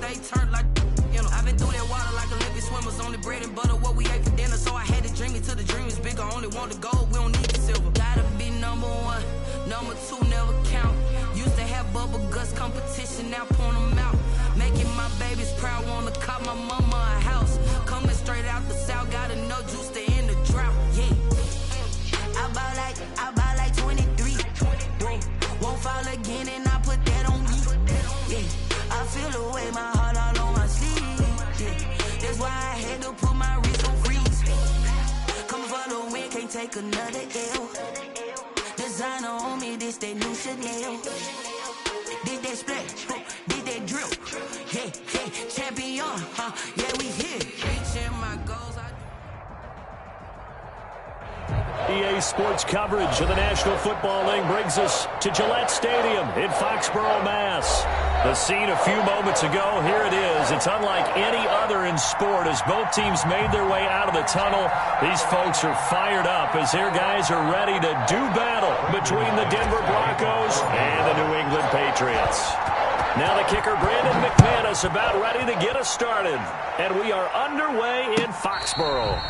stay turned like, you know. I've been through that water like Olympic swimmers. Only bread and butter, what we ate for dinner. So I had to dream it till the dream is bigger. Only want the gold, we don't need the silver. Gotta be number one, number two never count. Used to have bubble guts competition, now point them out. Making my babies proud, wanna cop my mama a house. Coming straight out the south, got enough juice to end the drought. Yeah, I buy like 23. Whoa, won't fall again, and I put that on me. Yeah, I feel the way, my heart all on my sleeve. Yeah, that's why I had to put my wrist on freeze. Coming for the win, can't take another L. Designer on me, this that new Chanel. Did that splash, did that drill. Yeah, yeah, champion, yeah, we here. Reaching my goals, EA Sports coverage of the National Football League brings us to Gillette Stadium in Foxborough, Mass. The scene a few moments ago, here it is. It's unlike any other in sport as both teams made their way out of the tunnel. These folks are fired up as their guys are ready to do battle between the Denver Broncos and the New England Patriots. Now the kicker, Brandon McManus, about ready to get us started. And we are underway in Foxborough.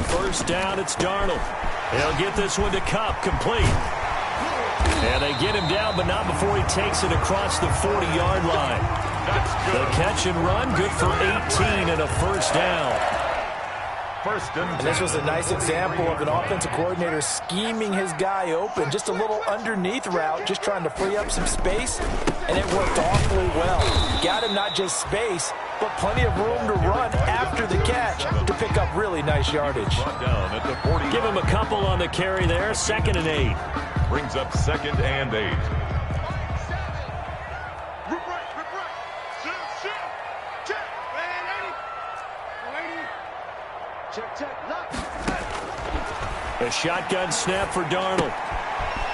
First down, it's Darnold. He'll get this one to Kupp, complete. And they get him down, but not before he takes it across the 40-yard line. The catch and run, good for 18 and a first down. And this was a nice example of an offensive coordinator scheming his guy open. Just a little underneath route, just trying to free up some space, and it worked awfully well. Got him not just space, but plenty of room to run after the catch to pick up really nice yardage. Give him a couple on the carry there, 2nd and 8. Brings up 2nd and 8. A shotgun snap for Darnold.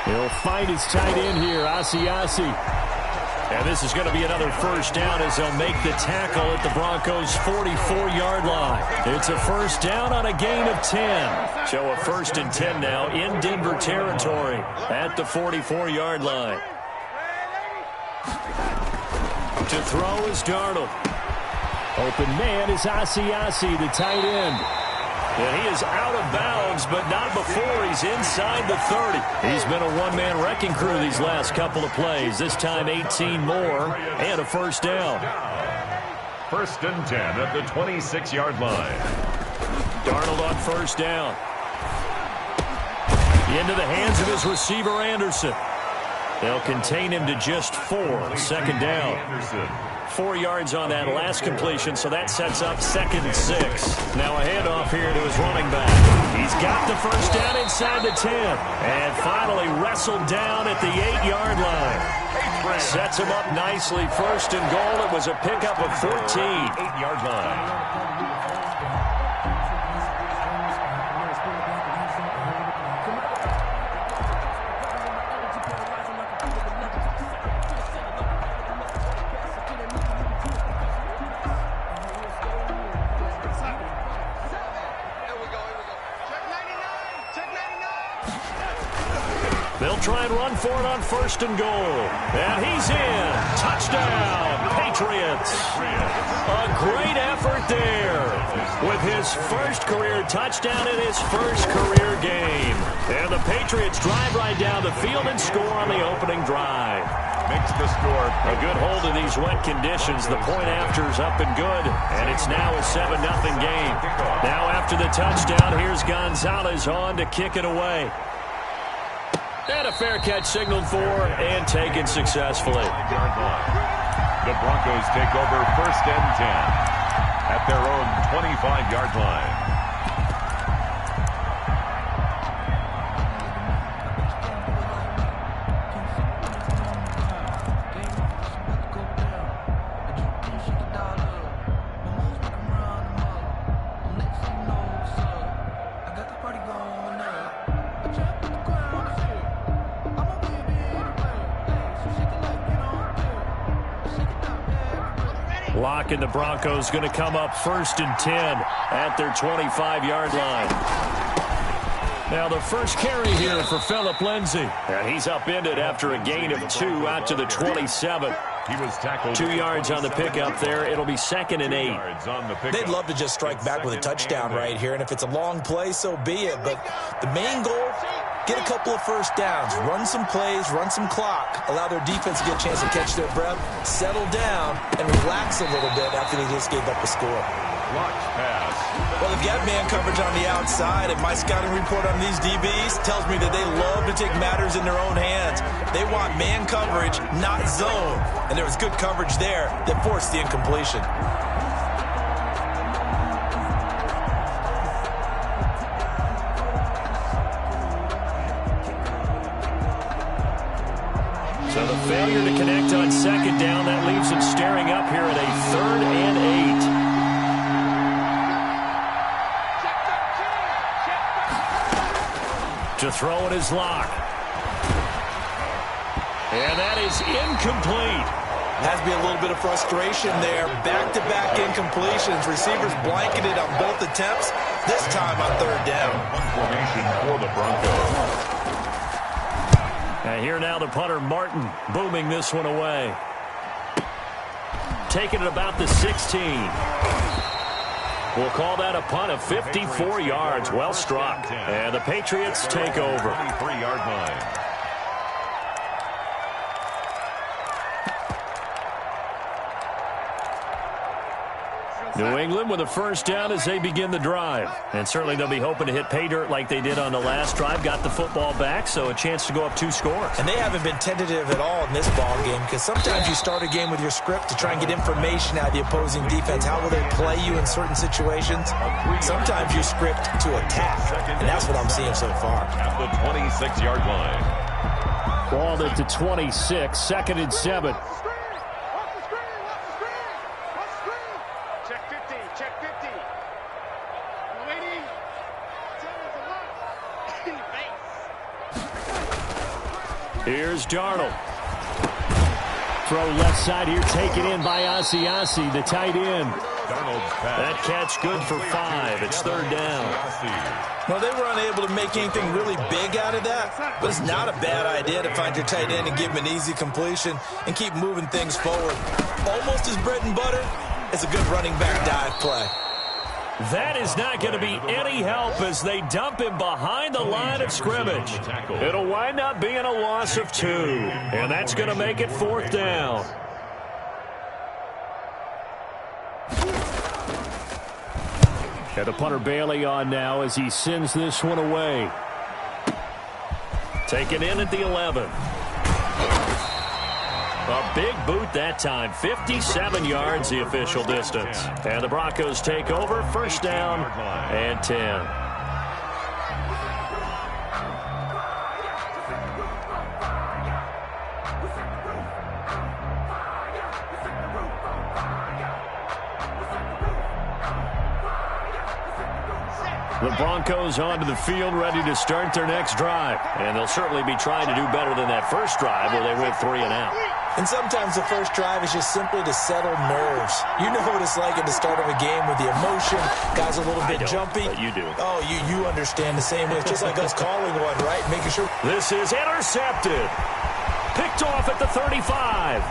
He'll find his tight end here, Asiasi. And this is going to be another first down as they'll make the tackle at the Broncos' 44-yard line. It's a first down on a gain of 10. So a 1st and 10 now in Denver territory at the 44-yard line. To throw is Darnold. Open man is Asiasi, the tight end. And he is out of bounds, but not before he's inside the 30. He's been a one-man wrecking crew these last couple of plays. This time 18 more and a first down. First and 10 at the 26-yard line. Darnold on first down. Into the hands of his receiver, Anderson. They'll contain him to just 4. Second down. 4 yards on that last completion, so that sets up 2nd and 6. Now a handoff here to his running back. He's got the first down inside the 10. And finally wrestled down at the 8-yard line. Sets him up nicely. First and goal. It was a pickup of 14. 8-yard line. They'll try and run for it on first and goal. And he's in. Touchdown, Patriots. A great effort there with his first career touchdown in his first career game. And the Patriots drive right down the field and score on the opening drive. Makes the score. A good hold of these wet conditions. The point after's up and good. And it's now a 7-0 game. Now after the touchdown, here's Gonzalez on to kick it away. And a fair catch signaled for and taken successfully. The Broncos take over first and 10 at their own 25-yard line. And the Broncos going to come up first and 10 at their 25-yard line. Now the first carry here for Phillip Lindsay. And he's upended after a gain of 2 out to the 27. He was tackled 2 yards on the pickup there. It'll be 2nd and 8. They'd love to just strike back with a touchdown right here. And if it's a long play, so be it. But the main goal, get a couple of first downs, run some plays, run some clock, allow their defense to get a chance to catch their breath, settle down, and relax a little bit after they just gave up a score. Blocked pass. Well, they've got man coverage on the outside, and my scouting report on these DBs tells me that they love to take matters in their own hands. They want man coverage, not zone. And there was good coverage there that forced the incompletion. So the failure to connect on second down, that leaves him staring up here at a 3rd and 8. To throw in his lock. And that is incomplete. Has to be a little bit of frustration there. Back-to-back incompletions. Receivers blanketed on both attempts, this time on 3rd down. Formation for the Broncos. And here now the punter, Martin, booming this one away. Taking it about the 16. We'll call that a punt of 54 yards. Well struck. And the Patriots take over. 23-yard line. New England with a first down as they begin the drive. And certainly they'll be hoping to hit pay dirt like they did on the last drive. Got the football back, so a chance to go up 2 scores. And they haven't been tentative at all in this ball game, because sometimes you start a game with your script to try and get information out of the opposing defense. How will they play you in certain situations? Sometimes you script to attack, and that's what I'm seeing so far. At the 26-yard line. Ball at the 26, 2nd and 7. Here's Darnold. Throw left side here, taken in by Asiasi, the tight end. That catch good for 5. It's 3rd down. Well, they were unable to make anything really big out of that, but it's not a bad idea to find your tight end and give him an easy completion and keep moving things forward. Almost as bread and butter as a good running back dive play. That is not going to be any help as they dump him behind the line of scrimmage. It'll wind up being a loss of 2, and that's going to make it 4th down. And the punter Bailey on now as he sends this one away. Taken in at the 11. A big boot that time. 57 yards the official distance. And the Broncos take over. 1st down and 10. The Broncos onto the field, ready to start their next drive. And they'll certainly be trying to do better than that first drive where they went 3 and out. And sometimes the first drive is just simply to settle nerves. You know what it's like at the start of a game with the emotion. Guys a little bit jumpy. But you do. Oh, you understand the same way. It's just like us calling one, right? Making sure. This is intercepted. Picked off at the 35.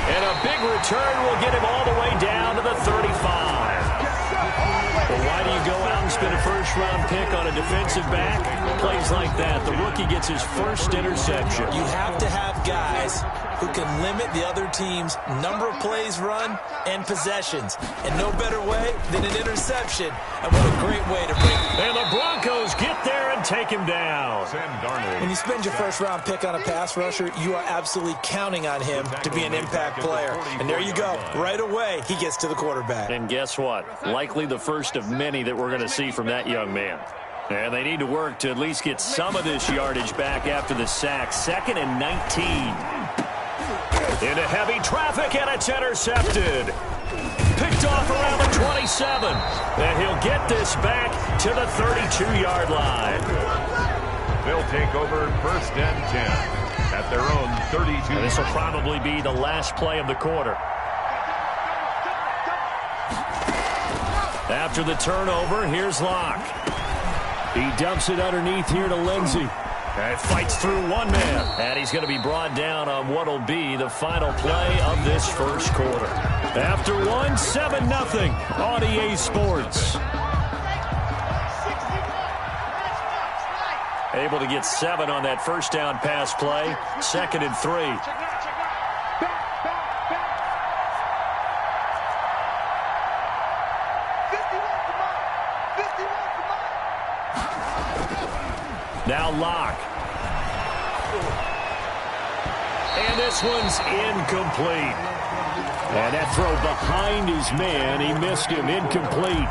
And a big return will get him all the way down to the 35. Well, why do you go out and spend a first-round pick on a defensive back? Plays like that, the rookie gets his first interception. You have to have guys who can limit the other team's number of plays run and possessions. And no better way than an interception. And what a great way to bring. And the Broncos get there and take him down. When you spend your first-round pick on a pass rusher, you are absolutely counting on him to be an impact player. And there you go. Right away, he gets to the quarterback. And guess what? Likely the first of many that we're going to see from that young man. And they need to work to at least get some of this yardage back after the sack. 2nd and 19. Into heavy traffic, and it's intercepted. Picked off around the 27. And he'll get this back to the 32-yard line. They'll take over 1st and 10 at their own 32. And this will probably be the last play of the quarter. After the turnover, here's Locke. He dumps it underneath here to Lindsey. And fights through one man. And he's going to be brought down on what will be the final play of this first quarter. After 7-0 on EA Sports. Able to get 7 on that first down pass play. 2nd and 3. Now Locke. And this one's incomplete. And that throw behind his man. He missed him. Incomplete.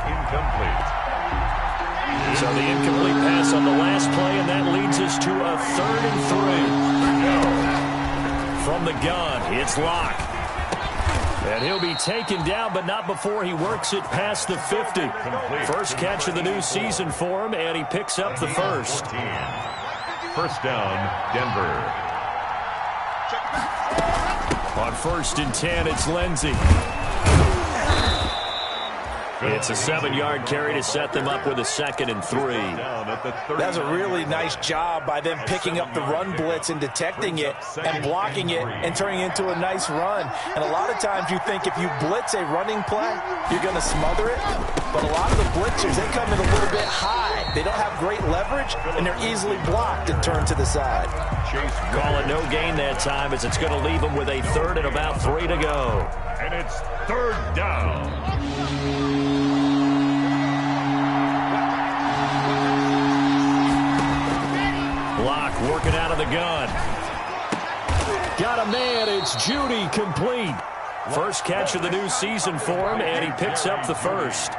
So the incomplete pass on the last play, and that leads us to a 3rd and 3. From the gun, it's Locke. And he'll be taken down, but not before he works it past the 50. First catch of the new season for him, and he picks up the first. 1st down, Denver. On 1st and 10, it's Lindsey. It's a 7-yard carry to set them up with a 2nd and 3. That's a really nice job by them picking up the run blitz and detecting it and blocking it and turning it into a nice run. And a lot of times you think if you blitz a running play, you're going to smother it. But a lot of the blitzers, they come in a little bit high. They don't have great leverage, and they're easily blocked and turned to the side. Call it no gain that time as it's going to leave them with a 3rd and about 3 to go. And it's 3rd down. Locke working out of the gun. Got a man. It's Judy, complete. First catch of the new season for him, and he picks up the first.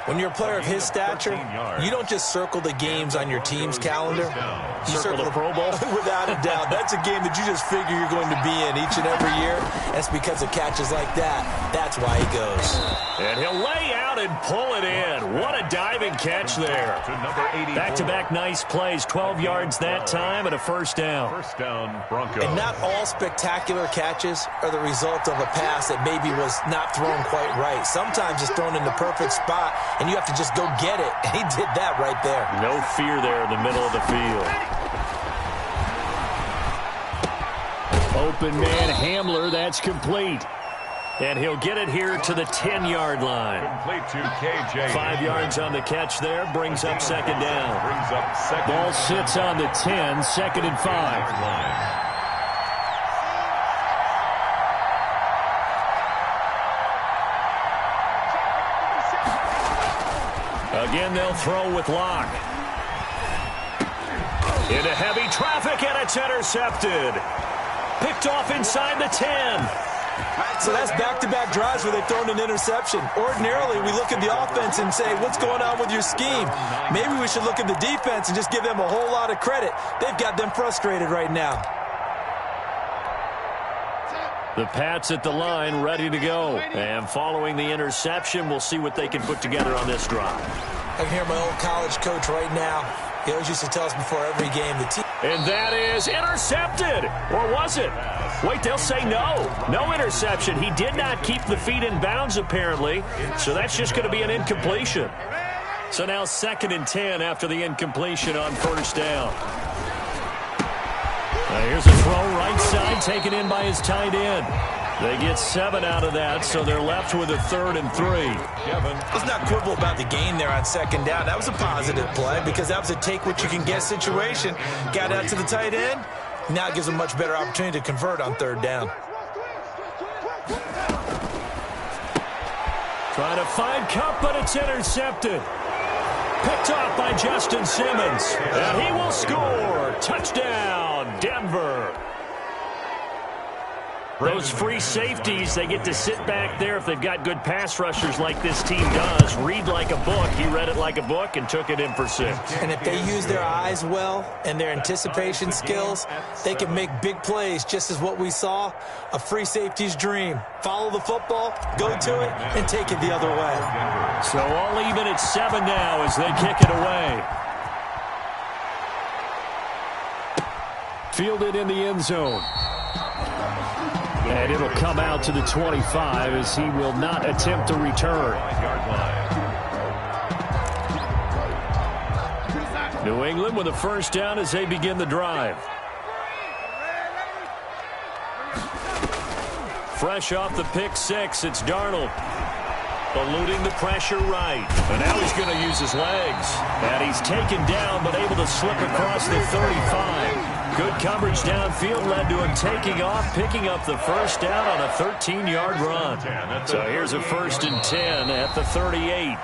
When you're a player of his stature, you don't just circle the games on your team's calendar. You circle the Pro Bowl? Without a doubt. That's a game that you just figure you're going to be in each and every year. That's because of catches like that. That's why he goes. And he'll lay out and pull it in. What a diving catch there. Back-to-back nice plays. 12 yards that time and a 1st down. 1st down, Broncos. And not all spectacular catches are the result of a pass that maybe was not thrown quite right. Sometimes it's thrown in the perfect spot, and you have to just go get it. And he did that right there. No fear there in the middle of the field. Open man Hamler, that's complete. And he'll get it here to the 10-yard line. Complete to KJ. 5 yards on the catch there, brings up second down. Ball sits on the 10, 2nd and 5. Again, they'll throw with Locke. Into heavy traffic, and it's intercepted. Picked off inside the 10. So that's back-to-back drives where they've thrown an interception. Ordinarily, we look at the offense and say, what's going on with your scheme? Maybe we should look at the defense and just give them a whole lot of credit. They've got them frustrated right now. The Pats at the line, ready to go. And following the interception, we'll see what they can put together on this drive. I can hear my old college coach right now. He always used to tell us before every game, the team. And that is intercepted. Or was it? Wait, they'll say no. No interception. He did not keep the feet in bounds, apparently. So that's just going to be an incompletion. So now 2nd and 10 after the incompletion on first down. Here's a throw right side, taken in by his tight end. They get 7 out of that, so they're left with a 3rd and 3. Let's not quibble about the gain there on 2nd down. That was a positive play because that was a take-what-you-can-get situation. Got out to the tight end. Now it gives a much better opportunity to convert on 3rd down. Trying to find Cup, but it's intercepted. Picked off by Justin Simmons. And he will score. Touchdown, Denver. Those free safeties, they get to sit back there if they've got good pass rushers like this team does. Read like a book. He read it like a book and took it in for 6. And if they use their eyes well and their anticipation skills, they can make big plays, just as what we saw, a free safety's dream. Follow the football, go to it, and take it the other way. So all even at 7 now as they kick it away. Fielded in the end zone. And it'll come out to the 25 as he will not attempt a return. New England with a first down as they begin the drive. Fresh off the pick 6, it's Darnold. Eluding the pressure right. And now he's going to use his legs. And he's taken down but able to slip across the 35. Good coverage downfield led to him taking off, picking up the first down on a 13-yard run. So here's a 1st and 10 at the 38.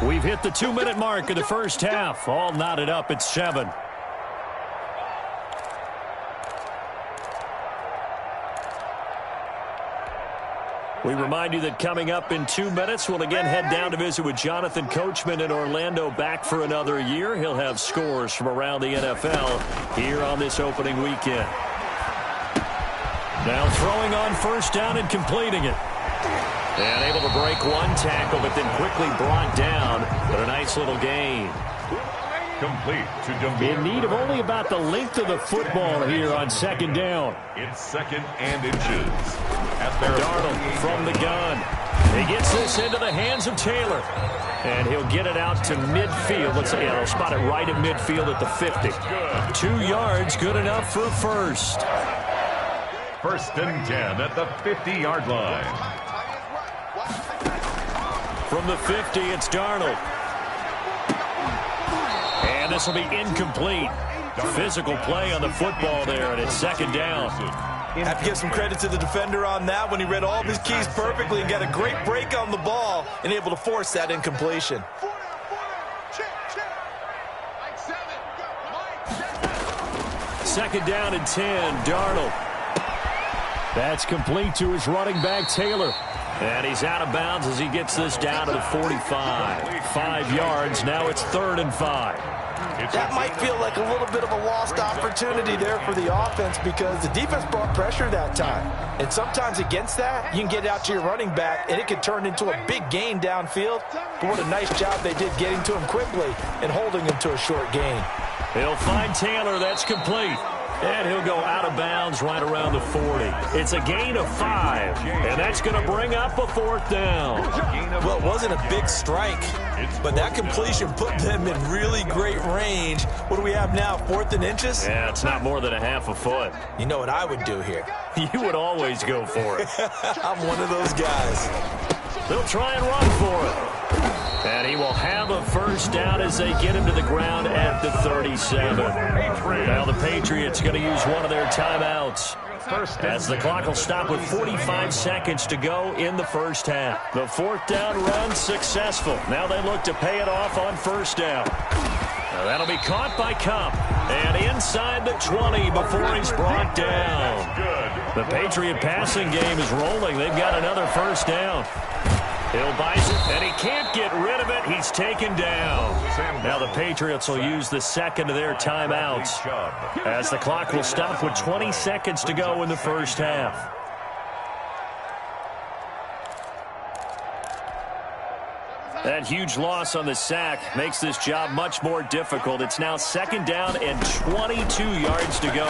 We've hit the 2-minute mark of the first half. All knotted up at 7. We remind you that coming up in 2 minutes, we'll again head down to visit with Jonathan Coachman in Orlando, back for another year. He'll have scores from around the NFL here on this opening weekend. Now throwing on first down and completing it. And able to break one tackle, but then quickly brought down. But a nice little gain. Complete to Demir. In need of only about the length of the football here on 2nd down. It's 2nd and inches. At their Darnold from the gun. He gets this into the hands of Taylor. And he'll get it out to midfield. Let's say he'll spot it right at midfield at the 50. 2 yards, good enough for a first. 1st and 10 at the 50-yard line. From the 50, it's Darnold. And this will be incomplete. Physical play on the football there, and it's 2nd down. Have to give some credit to the defender on that when he read all of his keys perfectly and got a great break on the ball and able to force that incompletion. 2nd down and 10, Darnold. That's complete to his running back, Taylor. And he's out of bounds as he gets this down to the 45. 5 yards, now it's 3rd and 5. That might feel like a little bit of a lost opportunity there for the offense because the defense brought pressure that time. And sometimes against that, you can get out to your running back, and it could turn into a big gain downfield. But what a nice job they did getting to him quickly and holding him to a short gain. He'll find Taylor. That's complete. And he'll go out of bounds right around the 40. It's a gain of 5, and that's going to bring up a 4th down. Well, it wasn't a big strike, but that completion put them in really great range. What do we have now, 4th and inches? Yeah, it's not more than a half a foot. You know what I would do here? You would always go for it. I'm one of those guys. They'll try and run for it. And he will have a 1st down as they get him to the ground at the 37. Now the Patriots going to use one of their timeouts, as the clock will stop with 45 seconds to go in the 1st half. The 4th down run successful. Now they look to pay it off on 1st down. Now that'll be caught by Cup. And inside the 20 before he's brought down. The Patriot passing game is rolling. They've got another 1st down. He'll bice it, and he can't get rid of it. He's taken down. Now the Patriots will use the 2nd of their timeouts, as the clock will stop with 20 seconds to go in the 1st half. That huge loss on the sack makes this job much more difficult. It's now 2nd down and 22 yards to go.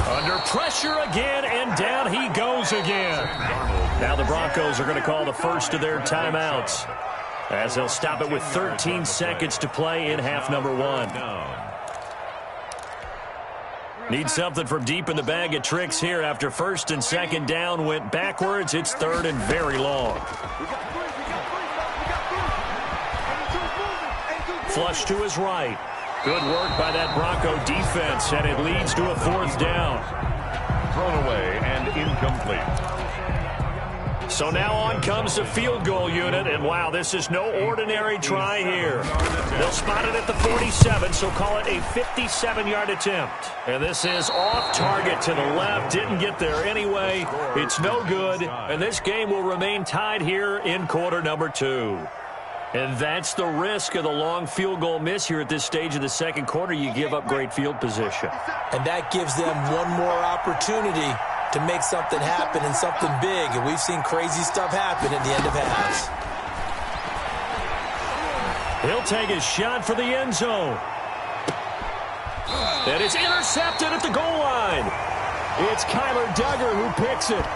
Under pressure again, and down he goes again. Now the Broncos are going to call the 1st of their timeouts, as they'll stop it with 13 seconds to play in half number 1. Need something from deep in the bag of tricks here after 1st and 2nd down went backwards. It's 3rd and very long. Flush to his right. Good work by that Bronco defense, and it leads to a 4th down. Thrown away and incomplete. So now on comes the field goal unit, and wow, this is no ordinary try here. They'll spot it at the 47, so call it a 57-yard attempt. And this is off target to the left, didn't get there anyway. It's no good, and this game will remain tied here in quarter number 2. And that's the risk of the long field goal miss here at this stage of the 2nd quarter. You give up great field position. And that gives them one more opportunity to make something happen and something big. And we've seen crazy stuff happen at the end of halves. He'll take a shot for the end zone. And it's intercepted at the goal line. It's Kyler Duggar who picks it.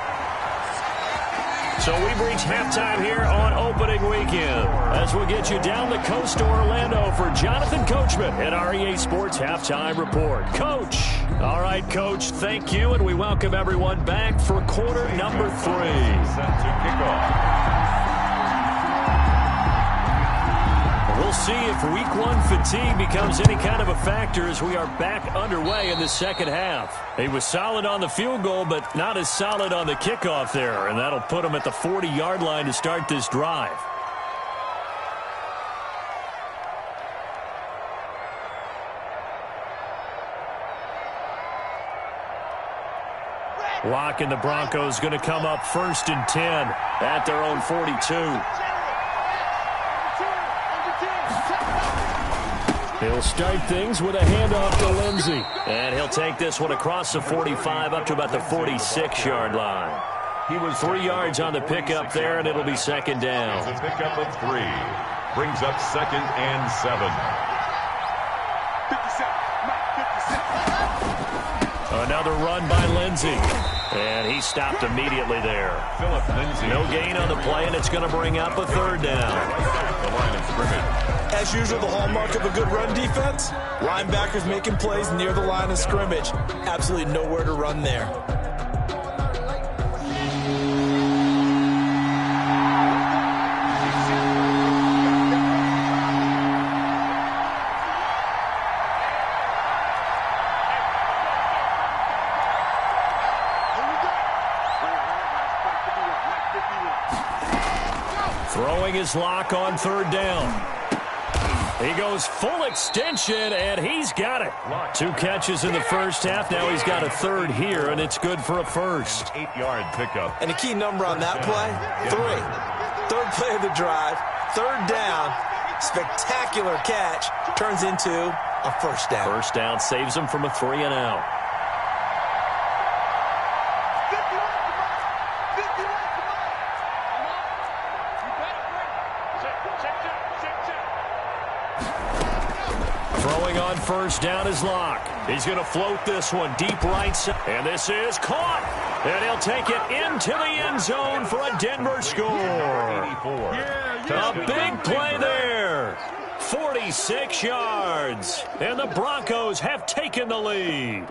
So we've reached halftime here on opening weekend, as we'll get you down the coast to Orlando for Jonathan Coachman at our EA Sports Halftime Report. Coach. All right, Coach, thank you, and we welcome everyone back for quarter number 3. Set to kick off. We'll see if week 1 fatigue becomes any kind of a factor as we are back underway in the 2nd half. He was solid on the field goal, but not as solid on the kickoff there, and that'll put him at the 40-yard line to start this drive. Locke and the Broncos going to come up 1st and 10 at their own 42. He'll start things with a handoff to Lindsey. And he'll take this one across the 45 up to about the 46-yard line. He was 3 yards on the pickup there, and it'll be 2nd down. It's a pickup of 3. Brings up 2nd and 7. Another run by Lindsey. And he stopped immediately there. Philip Lindsay. No gain on the play, and it's going to bring up a 3rd down. The line of scrimmage. As usual, the hallmark of a good run defense, linebackers making plays near the line of scrimmage. Absolutely nowhere to run there. Throwing his lock on 3rd down. He goes full extension, and he's got it. 2 catches in the 1st half. Now he's got a 3rd here, and it's good for a 1st. 8-yard pickup. And a key number on that play, 3. 3rd play of the drive, 3rd down, spectacular catch, turns into a 1st down. 1st down saves him from a 3 and out. first down is Locke. He's going to float this one deep right side. And this is caught. And he'll take it into the end zone for a Denver score. A big play there. 46 yards. And the Broncos have taken the lead.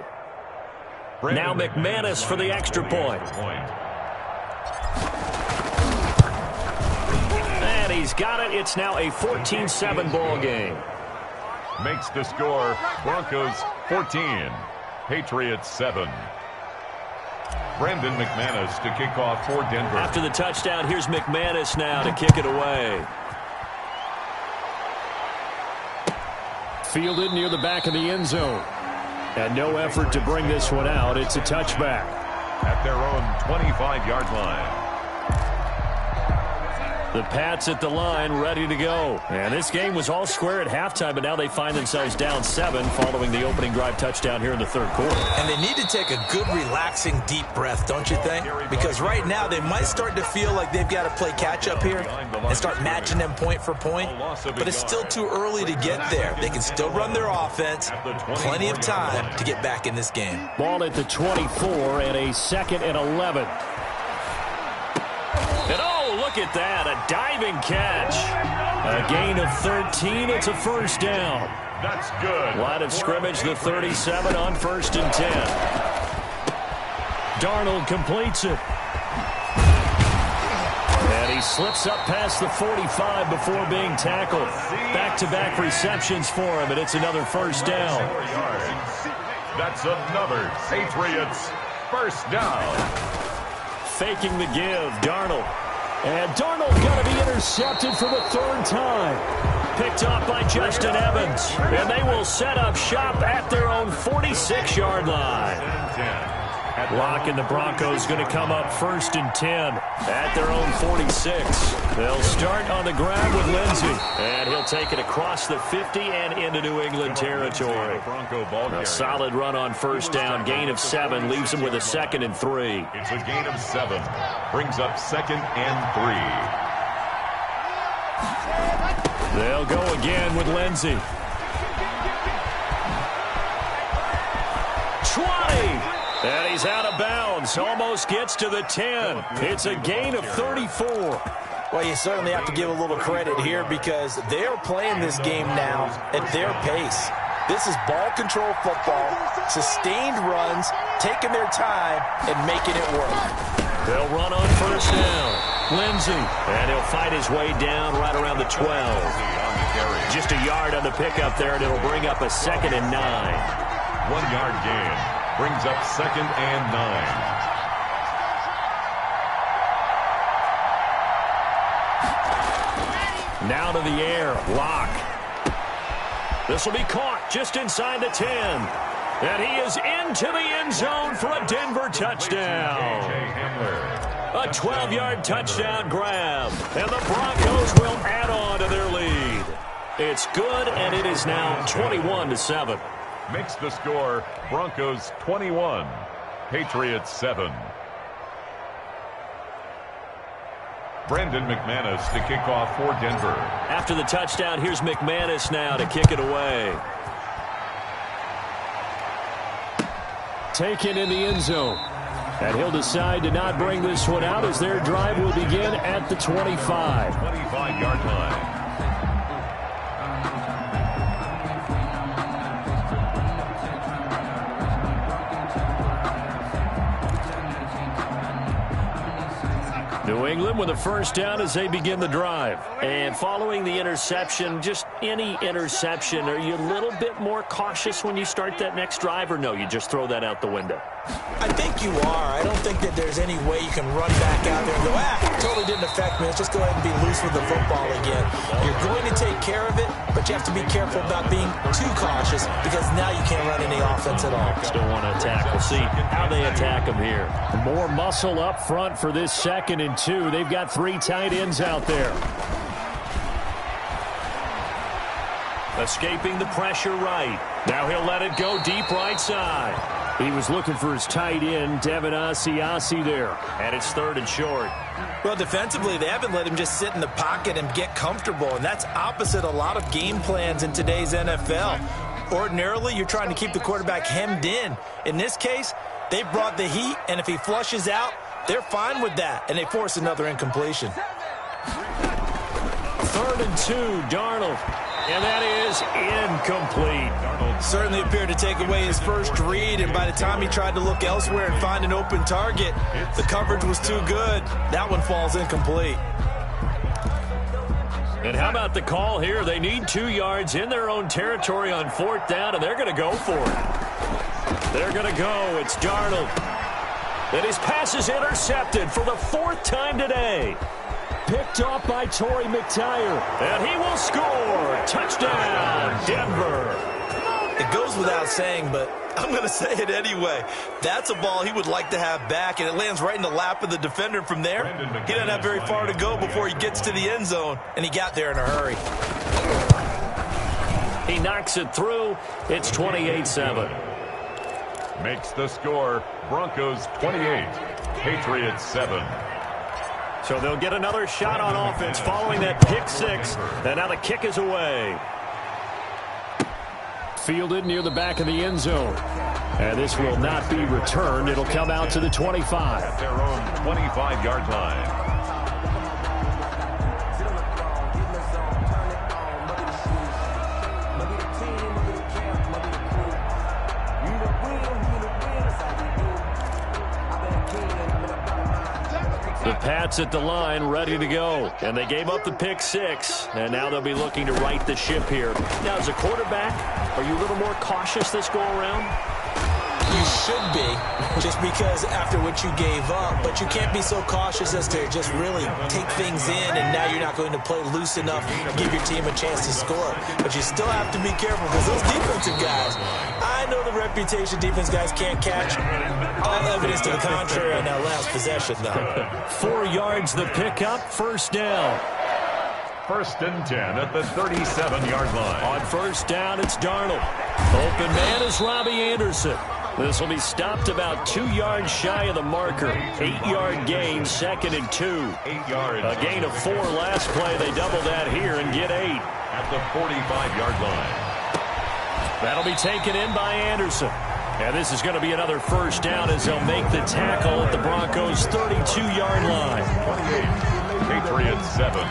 Now McManus for the extra point. And he's got it. It's now a 14-7 ball game. Makes the score Broncos 14, Patriots 7. Brandon McManus to kick off for Denver. After the touchdown, here's McManus now to kick it away. Fielded near the back of the end zone. And no effort to bring this one out. It's a touchback. At their own 25-yard line. The Pats at the line, ready to go. And this game was all square at halftime, but now they find themselves down 7 following the opening drive touchdown here in the third quarter. And they need to take a good, relaxing, deep breath, don't you think? Because right now they might start to feel like they've got to play catch-up here and start matching them point for point. But it's still too early to get there. They can still run their offense. Plenty of time to get back in this game. Ball at the 24 and a 2nd and 11. And oh, look at that, a diving catch. A gain of 13, it's a first down. That's good. Line of scrimmage, the 37 on 1st and 10. Darnold completes it. And he slips up past the 45 before being tackled. Back-to-back receptions for him, and it's another first down. That's another Patriots first down. Faking the give, Darnold. And Darnold going to be intercepted for the 3rd time. Picked off by Justin Evans. And they will set up shop at their own 46-yard line. Locke and the Broncos going to come up 1st and 10 at their own 46. They'll start on the ground with Lindsey. And he'll take it across the 50 and into New England territory. A solid run on first down. Gain of 7 leaves him with a 2nd and 3. It's a gain of 7. Brings up 2nd and 3. They'll go again with Lindsey. 20. And he's out of bounds. Almost gets to the 10. It's a gain of 34. Well, you certainly have to give a little credit here because they're playing this game now at their pace. This is ball control football, sustained runs, taking their time, and making it work. They'll run on first down. Lindsey. And he'll fight his way down right around the 12. Just a yard on the pickup there, and it'll bring up a 2nd and 9. 1-yard gain. Brings up 2nd and 9. Now to the air. Locke. This will be caught just inside the 10. And he is into the end zone for a Denver touchdown. A 12-yard touchdown grab. And the Broncos will add on to their lead. It's good, and it is now 21-7. Makes the score Broncos 21, Patriots 7. Brandon McManus to kick off for Denver. After the touchdown, here's McManus now to kick it away. Taken in the end zone. And he'll decide to not bring this one out as their drive will begin at the 25. 25-yard line. New England with a first down as they begin the drive. And following the interception, just any interception, are you a little bit more cautious when you start that next drive, or no, you just throw that out the window? I think you are. I don't think that there's any way you can run back out there and go, it totally didn't affect me. Let's just go ahead and be loose with the football again. You're going to take care of it, but you have to be careful about being too cautious because now you can't run any offense at all. Still want to attack. We'll see how they attack them here. More muscle up front for this 2nd and 2. They've got 3 tight ends out there. Escaping the pressure right. Now he'll let it go deep right side. He was looking for his tight end, Devin Asiasi there. And it's 3rd and short. Well, defensively, they haven't let him just sit in the pocket and get comfortable, and that's opposite a lot of game plans in today's NFL. Ordinarily, you're trying to keep the quarterback hemmed in. In this case, they brought the heat, and if he flushes out, they're fine with that, and they force another incompletion. 3rd and 2, Darnold. And that is incomplete. Certainly appeared to take away his first read, and by the time he tried to look elsewhere and find an open target, the coverage was too good. That one falls incomplete. And how about the call here? They need 2 yards in their own territory on 4th down, and they're going to go for it. They're going to go. It's Darnold. And his pass is intercepted for the 4th time today. Picked off by Torrey McTyer. And he will score. Touchdown, Denver. It goes without saying, but I'm going to say it anyway. That's a ball he would like to have back, and it lands right in the lap of the defender from there. He doesn't have very far to go before he gets to the end zone, and he got there in a hurry. He knocks it through. It's 28-7. Makes the score, Broncos 28, Patriots 7. So they'll get another shot on offense following that pick 6, and now the kick is away. Fielded near the back of the end zone. And this will not be returned. It'll come out to the 25. At their own 25-yard line. The Pats at the line, ready to go. And they gave up the pick 6. And now they'll be looking to right the ship here. Now, as a quarterback, are you a little more cautious this go-around? You should be, just because after what you gave up. But you can't be so cautious as to just really take things in, and now you're not going to play loose enough to give your team a chance to score. But you still have to be careful, because those defensive guys, I know the reputation defense guys can't catch. All evidence to the contrary on that last possession, though. 4 yards the pickup, 1st down. 1st and 10 at the 37-yard line. On 1st down, it's Darnold. Open man is Robbie Anderson. This will be stopped about 2 yards shy of the marker. 8-yard gain, 2nd and 2. 8 yards. A gain of 4 last play. They double that here and get 8. At the 45-yard line. That'll be taken in by Anderson. And this is going to be another 1st down as they'll make the tackle at the Broncos' 32-yard line. 28, Patriots 7.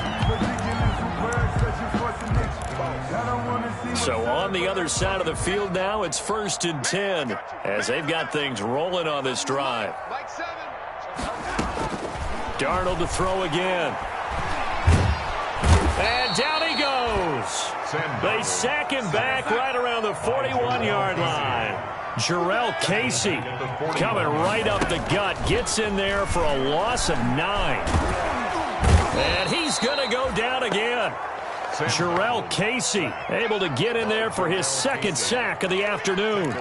So on the other side of the field now, it's 1st and 10 as they've got things rolling on this drive. Darnold to throw again. And down he goes. They sack him back right around the 41-yard line. Jarrell Casey coming right up the gut. Gets in there for a loss of 9. And he's going to go down again. Jarrell Casey able to get in there for his 2nd sack of the afternoon.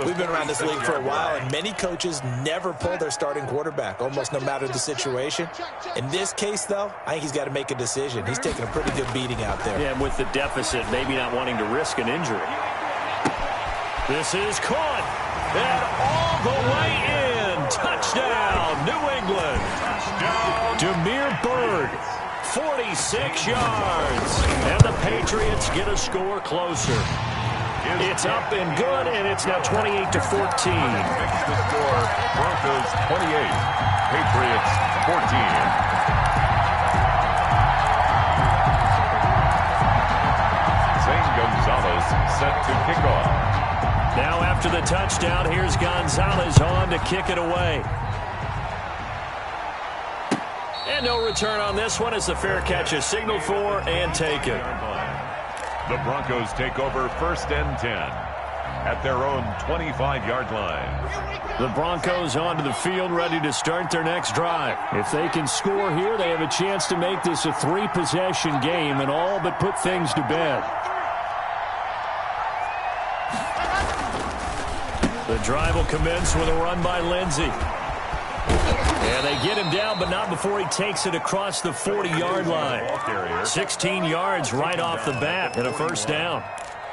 We've been around this league for a while, and many coaches never pull their starting quarterback, almost no matter the situation. In this case, though, I think he's got to make a decision. He's taking a pretty good beating out there. Yeah, and with the deficit, maybe not wanting to risk an injury. This is caught, and all the way in. Touchdown, New England. Damiere Byrd. 46 yards, and the Patriots get a score closer. It's up and good, and it's now 28-14. Makes the score, Broncos 28, Patriots 14. Zane Gonzalez set to kick off. Now after the touchdown, here's Gonzalez on to kick it away. And no return on this one as the fair catch is signaled for and taken. The Broncos take over 1st and 10 at their own 25-yard line. The Broncos onto the field ready to start their next drive. If they can score here, they have a chance to make this a 3-possession game and all but put things to bed. The drive will commence with a run by Lindsey. And they get him down, but not before he takes it across the 40-yard line. 16 yards right off the bat and a 1st down.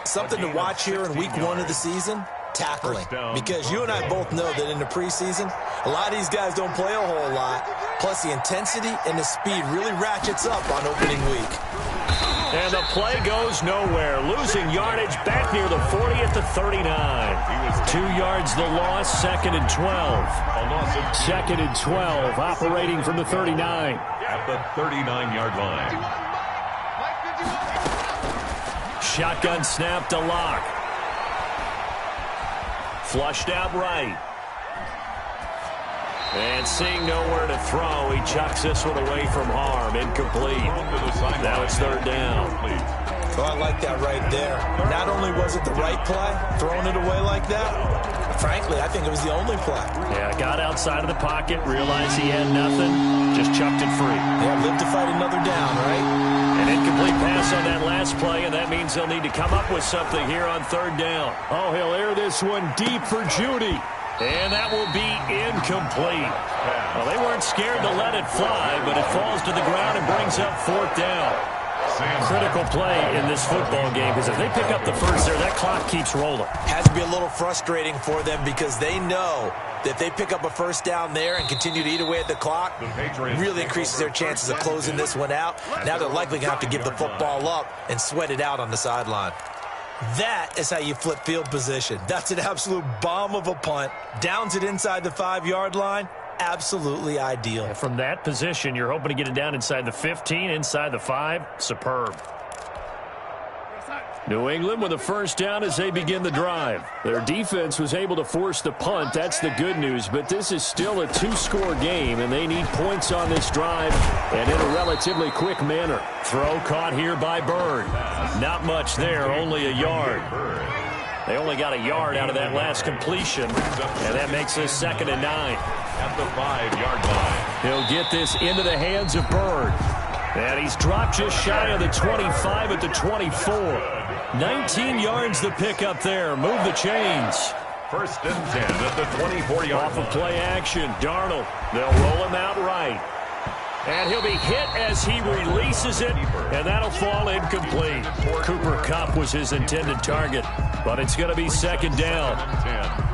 Something to watch here in week 1 of the season, tackling. Because you and I both know that in the preseason, a lot of these guys don't play a whole lot. Plus the intensity and the speed really ratchets up on opening week. And the play goes nowhere. Losing yardage back near the 40 at the 39. 2 yards the loss, 2nd and 12. 2nd and 12, operating from the 39. At the 39-yard line. Shotgun snap to Lock. Flushed out right. And seeing nowhere to throw, he chucks this one away from harm. Incomplete. Now it's 3rd down. Oh, I like that right there. Not only was it the right play, throwing it away like that, frankly, I think it was the only play. Yeah, got outside of the pocket, realized he had nothing, just chucked it free. Yeah, live to fight another down, right? An incomplete pass on that last play, and that means they'll need to come up with something here on 3rd down. Oh, he'll air this one deep for Judy. And that will be incomplete. Well, they weren't scared to let it fly, but it falls to the ground and brings up 4th down. Critical play in this football game, because if they pick up the first there, that clock keeps rolling. Has to be a little frustrating for them because they know that if they pick up a first down there and continue to eat away at the clock, really increases their chances of closing this one out. Now they're likely going to have to give the football up and sweat it out on the sideline. That is how you flip field position. That's an absolute bomb of a punt. Downs it inside the 5-yard line. Absolutely ideal. And from that position, you're hoping to get it down inside the 15, inside the 5. Superb. New England with a first down as they begin the drive. Their defense was able to force the punt. That's the good news. But this is still a 2-score game, and they need points on this drive and in a relatively quick manner. Throw caught here by Bird. Not much there, only a yard. They only got a yard out of that last completion, and that makes this 2nd and 9. At the 5-yard line. He'll get this into the hands of Bird. And he's dropped just shy of the 25 at the 24. 19 yards the pick up there. Move the chains. 1st and 10 at the 24-yard line. Off of play action, Darnold. They'll roll him out right. And he'll be hit as he releases it, and that'll fall incomplete. Cooper Kupp was his intended target, but it's going to be 2nd down.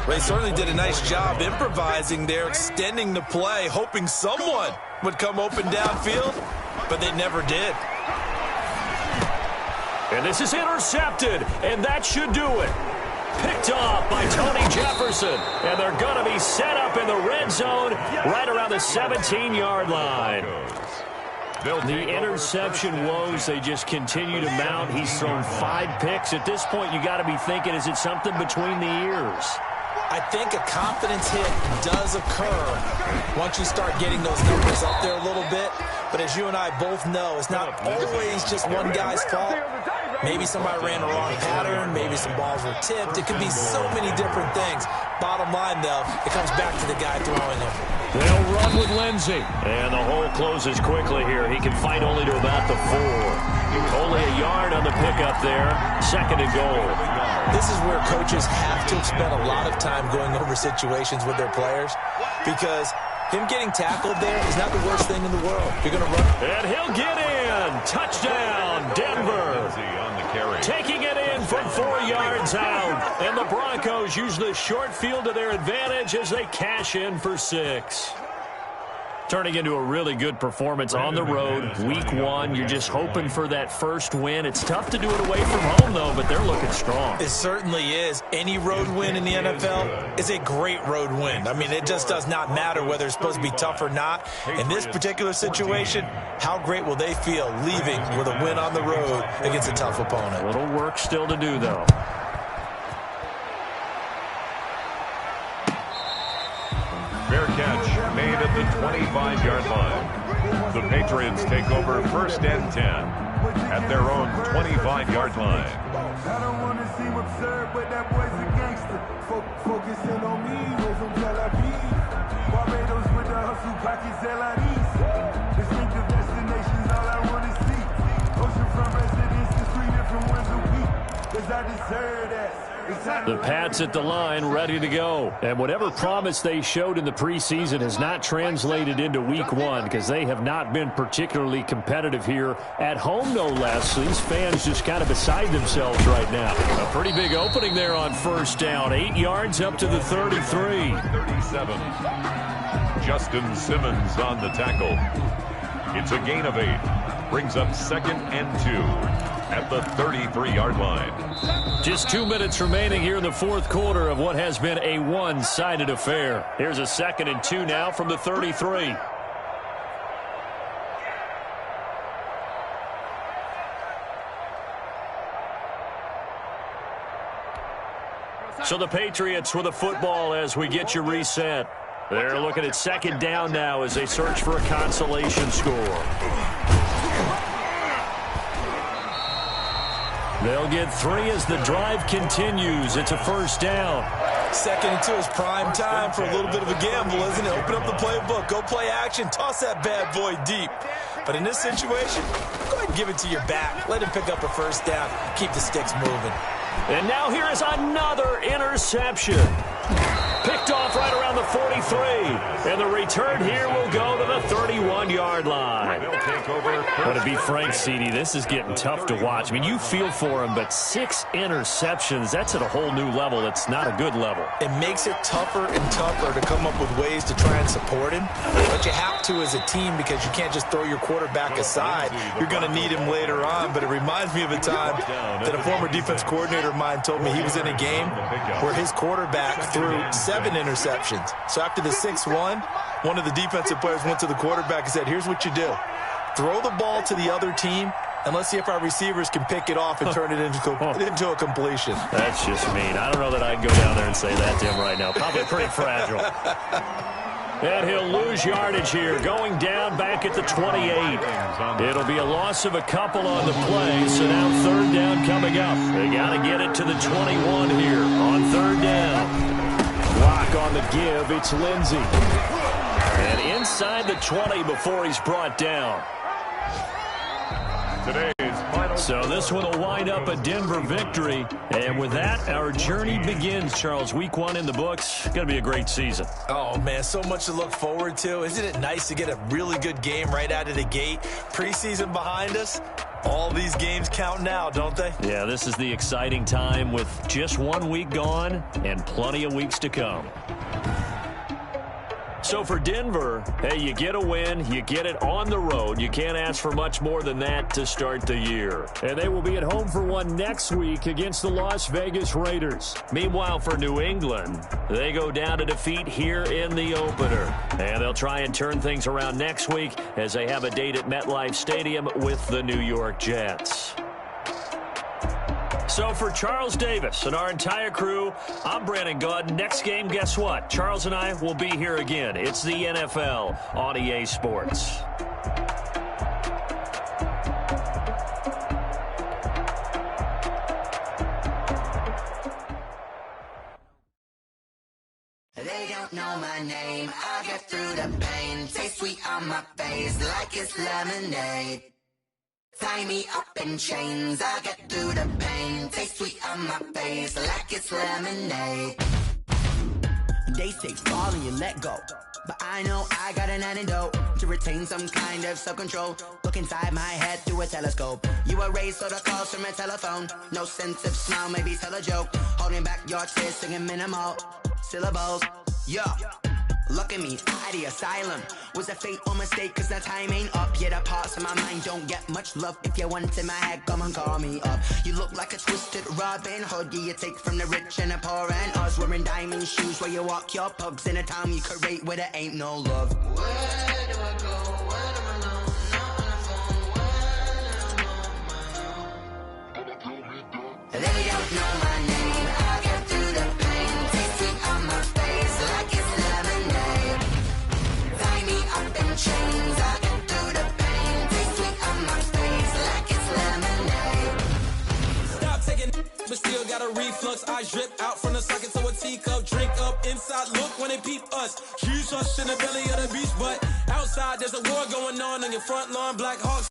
They certainly did a nice job improvising there, extending the play, hoping someone would come open downfield, but they never did. And this is intercepted, and that should do it. Picked off by Tony Jefferson, and they're going to be set up in the red zone right around the 17-yard line. The interception woes, they just continue to mount. He's thrown 5 picks. At this point, you got to be thinking, is it something between the ears? I think a confidence hit does occur once you start getting those numbers up there a little bit. But as you and I both know, it's not always just one guy's fault. Maybe somebody ran a wrong pattern. Maybe some balls were tipped. It could be so many different things. Bottom line, though, it comes back to the guy throwing them. They'll run with Lindsey. And the hole closes quickly here. He can fight only to about the 4. Only a yard on the pickup there. 2nd and goal. This is where coaches have to spend a lot of time going over situations with their players, because him getting tackled there is not the worst thing in the world. You're going to run. And he'll get in. Touchdown, Denver. Taking it in from 4 yards out. And the Broncos use the short field to their advantage as they cash in for 6. Turning into a really good performance on the road. Week 1, you're just hoping for that first win. It's tough to do it away from home, though, but they're looking strong. It certainly is. Any road win in the NFL is a great road win. I mean, it just does not matter whether it's supposed to be tough or not. In this particular situation, how great will they feel leaving with a win on the road against a tough opponent? A little work still to do, though. Fair catch made at the 25-yard line. The Patriots take over 1st and 10 at their own 25-yard line. I don't want to seem absurd, but that boy's a gangster. Focusing on me, way from Tel Aviv. Barbados with the hustle, pockets LIDs. Distinctive destinations, all I want to see. Oceanfront residences, 3 different ones a week. Cause I deserve that. The Pats at the line, ready to go. And whatever promise they showed in the preseason has not translated into week 1, because they have not been particularly competitive here at home, no less. These fans just kind of beside themselves right now. A pretty big opening there on 1st down. 8 yards up to the 33. 37. Justin Simmons on the tackle. It's a gain of 8. Brings up 2nd and 2. at the 33-yard line. Just 2 minutes remaining here in the fourth quarter of what has been a one-sided affair. Here's a 2nd and 2 now from the 33. So the Patriots with a football as we get you reset. They're looking at 2nd down now as they search for a consolation score. They'll get 3 as the drive continues. It's a 1st down. 2nd and 2 is prime time for a little bit of a gamble, isn't it? Open up the playbook, go play action, toss that bad boy deep. But in this situation, go ahead and give it to your back. Let him pick up a 1st down. Keep the sticks moving. And now here is another interception. Picked off right around the 43. And the return here will go to the 31-yard line. But to be frank, CD, this is getting tough to watch. I mean, you feel for him, but 6 interceptions, that's at a whole new level. It's not a good level. It makes it tougher and tougher to come up with ways to try and support him. But you have to as a team because you can't just throw your quarterback aside. You're going to need him later on. But it reminds me of a time that a former defense coordinator of mine told me he was in a game where his quarterback threw 7 interceptions. So after the 6th one of the defensive players went to the quarterback and said, here's what you do. Throw the ball to the other team, and let's see if our receivers can pick it off and turn it into a completion. That's just mean. I don't know that I'd go down there and say that to him right now. Probably pretty fragile. And he'll lose yardage here, going down back at the 28. It'll be a loss of a couple on the play, so now 3rd down coming up. They got to get it to the 21 here on 3rd down. Block on the give, it's Lindsey. And inside the 20 before he's brought down. So this one will wind up a Denver victory. And with that, our journey begins, Charles. Week 1 in the books. Going to be a great season. Oh, man, so much to look forward to. Isn't it nice to get a really good game right out of the gate? Preseason behind us. All these games count now, don't they? Yeah, this is the exciting time with just 1 week gone and plenty of weeks to come. So for Denver, hey, you get a win, you get it on the road. You can't ask for much more than that to start the year. And they will be at home for one next week against the Las Vegas Raiders. Meanwhile, for New England, they go down to defeat here in the opener. And they'll try and turn things around next week as they have a date at MetLife Stadium with the New York Jets. So for Charles Davis and our entire crew, I'm Brandon Gaud. Next game, guess what? Charles and I will be here again. It's the NFL on EA Sports. They don't know my name. I get through the pain. Taste sweet on my face like it's lemonade. Tie me up in chains, I get through the pain. Taste sweet on my face like it's lemonade. They say fall and you let go, but I know I got an antidote to retain some kind of self-control. Look inside my head through a telescope. You erase all the calls from a telephone. No sense of smile, maybe tell a joke. Holding back your tears, singing minimal syllables. Yeah. Look at me, at the asylum. Was a fate or mistake, cause the time ain't up. Yet the parts of my mind don't get much love. If you want in my head, come and call me up. You look like a twisted Robin Hood. You take from the rich and the poor and us. Wearing diamond shoes where you walk your pugs in a town you create where there ain't no love. Where do I go? When I'm alone? Not on the phone. When I'm on my own. They don't know my name. I get through the pain. Taste sweet on my face like it's lemonade. Tie me up in chains. I get through the pain. Taste sweet on my face like it's lemonade. Stop taking, but still got a reflux. I drip out from the socket to a teacup. Drink up inside. Look when they peep us. Huge us in the belly of the beach, but outside there's a war going on your front lawn. Black Hawks.